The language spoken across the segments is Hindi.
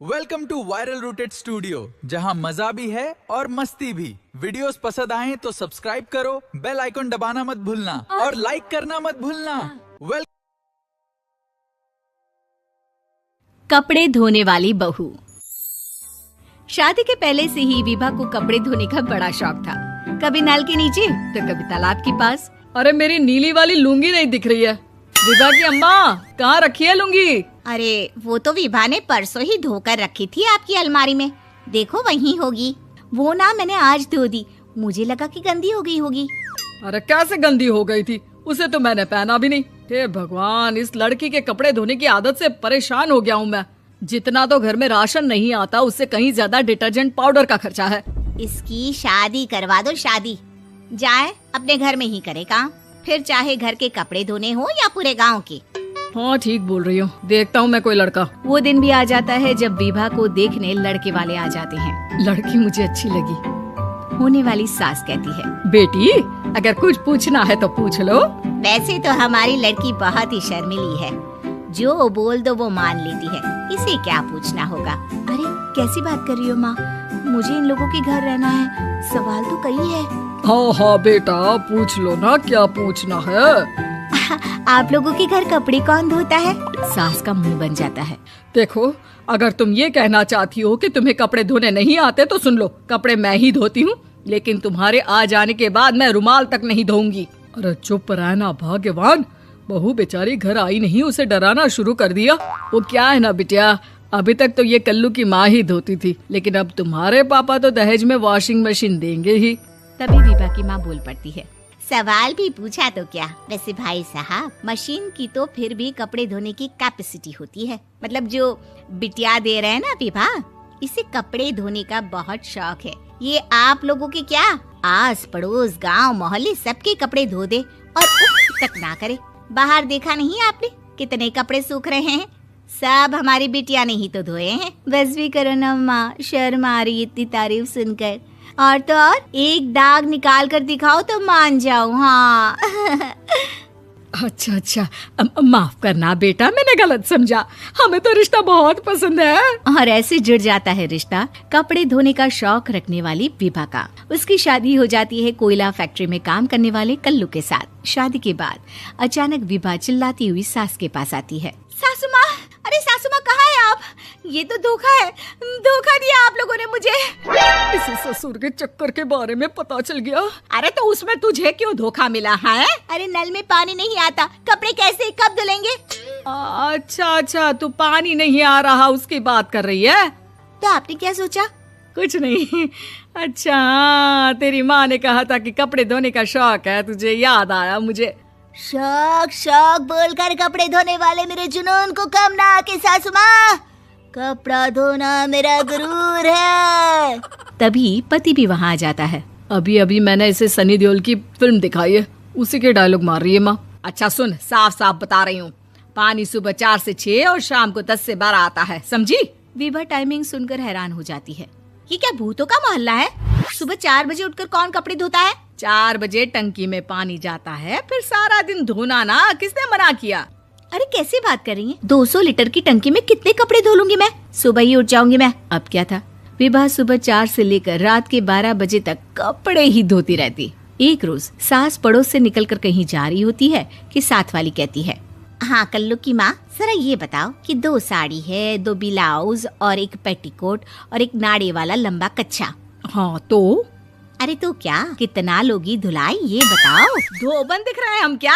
Welcome to viral rooted studio, जहां मजा भी है और मस्ती भी। वीडियोस पसंद आए तो सब्सक्राइब करो, बेल आइकन दबाना मत भूलना और लाइक करना मत भूलना। कपड़े धोने वाली बहू। शादी के पहले से ही विभा को कपड़े धोने का बड़ा शौक था। कभी नल के नीचे तो कभी तालाब के पास। अरे मेरी नीली वाली लुंगी नहीं दिख रही है। विभा की अम्मा, कहाँ रखी है लुंगी? अरे वो तो विभा ने परसों ही धोकर रखी थी आपकी अलमारी में, देखो वहीं होगी। वो ना मैंने आज धो दी, मुझे लगा कि गंदी हो गई होगी। अरे कैसे गंदी हो गई थी? उसे तो मैंने पहना भी नहीं। हे भगवान, इस लड़की के कपड़े धोने की आदत से परेशान हो गया हूँ मैं। जितना तो घर में राशन नहीं आता, उससे कहीं ज्यादा डिटर्जेंट पाउडर का खर्चा है। इसकी शादी करवा दो, शादी जाए अपने घर में ही करे काम, फिर चाहे घर के कपड़े धोने हो या पूरे गांव के। हाँ ठीक बोल रही हूँ, देखता हूँ मैं कोई लड़का। वो दिन भी आ जाता है जब विभा को देखने लड़के वाले आ जाते हैं। लड़की मुझे अच्छी लगी। होने वाली सास कहती है, बेटी अगर कुछ पूछना है तो पूछ लो। वैसे तो हमारी लड़की बहुत ही शर्मीली है, जो बोल दो वो मान लेती है, इसे क्या पूछना होगा। अरे कैसी बात कर रही हो माँ, मुझे इन लोगों के घर रहना है, सवाल तो कई है। हाँ हाँ बेटा, पूछ लो ना, क्या पूछना है। आप लोगों के घर कपड़े कौन धोता है? सास का मुंह बन जाता है। देखो, अगर तुम ये कहना चाहती हो कि तुम्हें कपड़े धोने नहीं आते तो सुन लो, कपड़े मैं ही धोती हूँ, लेकिन तुम्हारे आ जाने के बाद मैं रुमाल तक नहीं धोऊंगी। अरे चुप रहना भाग्यवान, बहू बेचारी घर आई नहीं, उसे डराना शुरू कर दिया। वो क्या है ना बिटिया, अभी तक तो ये कल्लू की माँ ही धोती थी, लेकिन अब तुम्हारे पापा तो दहेज में वॉशिंग मशीन देंगे ही। तभी विभा की माँ बोल पड़ती है, सवाल भी पूछा तो क्या। वैसे भाई साहब, मशीन की तो फिर भी कपड़े धोने की कैपेसिटी होती है। मतलब जो बिटिया दे रहे हैं ना विभा, इसे कपड़े धोने का बहुत शौक है। ये आप लोगों के क्या, आस पड़ोस गांव मोहल्ले सबके कपड़े धो दे और उफ तक ना करे। बाहर देखा नहीं आपने कितने कपड़े सूख रहे हैं? सब हमारी बिटिया ने ही तो धोए हैं। बस भी करो ना माँ, शर्म आ रही इतनी तारीफ सुनकर। और तो और एक दाग निकाल कर दिखाओ तो मान जाओ। हाँ अच्छा, माफ करना बेटा, मैंने गलत समझा। हमें तो रिश्ता बहुत पसंद है। और ऐसे जुड़ जाता है रिश्ता कपड़े धोने का शौक रखने वाली विभा का। उसकी शादी हो जाती है कोयला फैक्ट्री में काम करने वाले कल्लू के साथ। शादी के बाद अचानक विभा चिल्लाती हुई सास के पास आती है। सासू माँ, अरे सासू माँ कहाँ है आप? ये तो धोखा है, धोखा दिया आप लोगों ने मुझे। इसे ससुर के चक्कर के बारे में पता चल गया। अरे तो उसमें तुझे क्यों धोखा मिला है? अरे नल में पानी नहीं आता, कपड़े कैसे कब धुलेंगे? अच्छा, तू पानी नहीं आ रहा उसकी बात कर रही है। तो आपने क्या सोचा? कुछ नहीं। अच्छा, तेरी माँ ने कहा था कि कपड़े धोने का शौक है तुझे, याद आया मुझे। शौक बोलकर कपड़े धोने वाले मेरे जुनून को कम ना आके सासू माँ, कपड़ा धोना मेरा गुरूर है। तभी पति भी वहाँ आ जाता है। अभी मैंने इसे सनी देओल की फिल्म दिखाई है, उसी के डायलॉग मार रही है माँ। अच्छा सुन, साफ साफ बता रही हूँ, पानी सुबह 4 से 6 और शाम को 10 से 12 आता है, समझी? विभा टाइमिंग सुनकर हैरान हो जाती है। ये क्या भूतों का मोहल्ला है? सुबह 4 बजे उठकर कौन कपड़े धोता है? 4 बजे टंकी में पानी जाता है, फिर सारा दिन धोना ना, किसने मना किया? अरे कैसी बात कर रही हैं? 200 लीटर की टंकी में कितने कपड़े धो लूंगी मैं? सुबह ही उठ जाऊंगी मैं। अब क्या था, विभा सुबह 4 से लेकर रात के 12 बजे तक कपड़े ही धोती रहती। एक रोज सास पड़ोस से निकलकर कहीं जा रही होती है कि साथ वाली कहती है, हाँ कल्लू की माँ, जरा ये बताओ कि 2 साड़ी है, 2 ब्लाउज और एक पेटीकोट और एक नाड़े वाला लंबा कच्छा। हाँ तो? अरे तो क्या, कितना लोगी धुलाई ये बताओ। धोबन दिख रहे हैं हम क्या?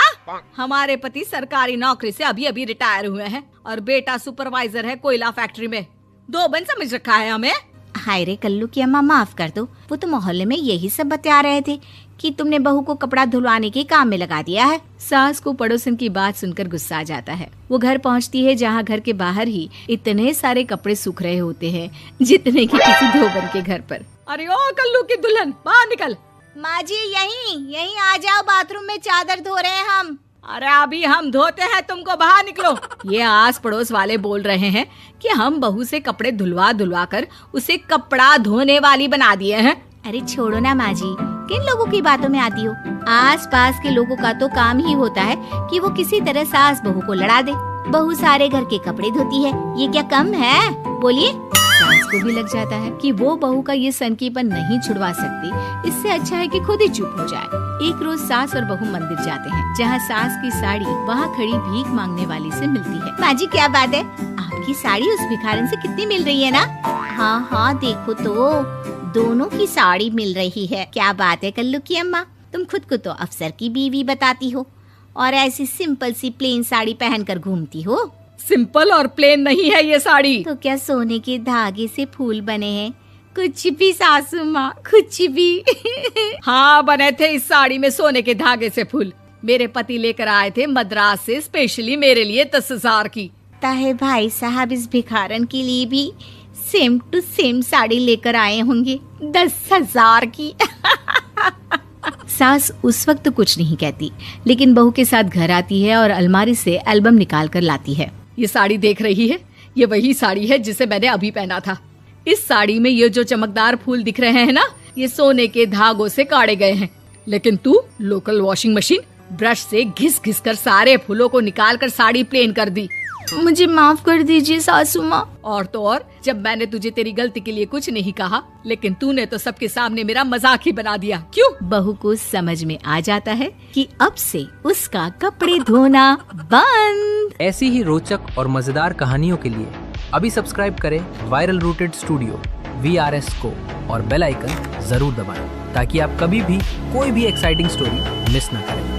हमारे पति सरकारी नौकरी से अभी रिटायर हुए हैं और बेटा सुपरवाइजर है कोयला फैक्ट्री में। धोबन समझ रखा है हमें? हाय रे कल्लू की अम्मा, माफ कर दो, वो तो मोहल्ले में यही सब बता रहे थे कि तुमने बहू को कपड़ा धुलवाने के काम में लगा दिया है। सास को पड़ोसन की बात सुनकर गुस्सा आ जाता है। वो घर पहुंचती है जहां घर के बाहर ही इतने सारे कपड़े सूख रहे होते हैं जितने कि किसी धोबन के घर पर। अरे ओ कल्लू की दुल्हन, बाहर निकल। माँ जी यहीं आ जाओ, बाथरूम में चादर धो रहे हैं हम। अरे अभी हम धोते हैं, तुमको बाहर निकलो। ये आस पड़ोस वाले बोल रहे हैं कि हम बहू से कपड़े धुलवा कर उसे कपड़ा धोने वाली बना दिए हैं। अरे छोड़ो ना माँ जी, किन लोगों की बातों में आती हो? आस पास के लोगों का तो काम ही होता है कि वो किसी तरह सास बहू को लड़ा दे। बहू सारे घर के कपड़े धोती है, ये क्या कम है? बोलिए। सास को भी लग जाता है कि वो बहू का ये सनकीपन नहीं छुड़वा सकती, इससे अच्छा है कि खुद ही चुप हो जाए। एक रोज सास और बहू मंदिर जाते हैं, जहाँ सास की साड़ी वहाँ खड़ी भीख मांगने वाली से मिलती है। माँ जी क्या बात है, आपकी साड़ी उस भिखारन से कितनी मिल रही है ना? हाँ हाँ देखो तो, दोनों की साड़ी मिल रही है। क्या बात है कल्लू की अम्मा, तुम खुद को तो अफसर की बीवी बताती हो और ऐसी सिंपल सी प्लेन साड़ी पहनकर घूमती हो। सिंपल और प्लेन नहीं है ये साड़ी। तो क्या सोने के धागे से फूल बने हैं? कुछ भी सासू माँ, कुछ भी। हाँ बने थे इस साड़ी में सोने के धागे से फूल। मेरे पति लेकर आए थे मद्रास से स्पेशली मेरे लिए 10,000 की। ताहे भाई साहब इस भिखारन के लिए भी सेम टू सेम साड़ी लेकर आए होंगे 10,000 की। सास उस वक्त कुछ नहीं कहती, लेकिन बहू के साथ घर आती है और अलमारी से एल्बम निकाल कर लाती है। ये साड़ी देख रही है, ये वही साड़ी है जिसे मैंने अभी पहना था। इस साड़ी में ये जो चमकदार फूल दिख रहे हैं ना, ये सोने के धागों से काटे गए हैं। लेकिन तू लोकल वॉशिंग मशीन ब्रश से घिस घिस कर सारे फूलों को निकाल कर साड़ी प्लेन कर दी। मुझे माफ कर दीजिए सासू माँ। और तो और, जब मैंने तुझे तेरी गलती के लिए कुछ नहीं कहा, लेकिन तूने तो सबके सामने मेरा मजाक ही बना दिया। क्यों? बहू को समझ में आ जाता है कि अब से उसका कपड़े धोना बंद। ऐसी ही रोचक और मजेदार कहानियों के लिए अभी सब्सक्राइब करें वायरल रूटेड स्टूडियो VRS को और बेल आइकन जरूर दबाएं ताकि आप कभी भी कोई भी एक्साइटिंग स्टोरी मिस ना करें।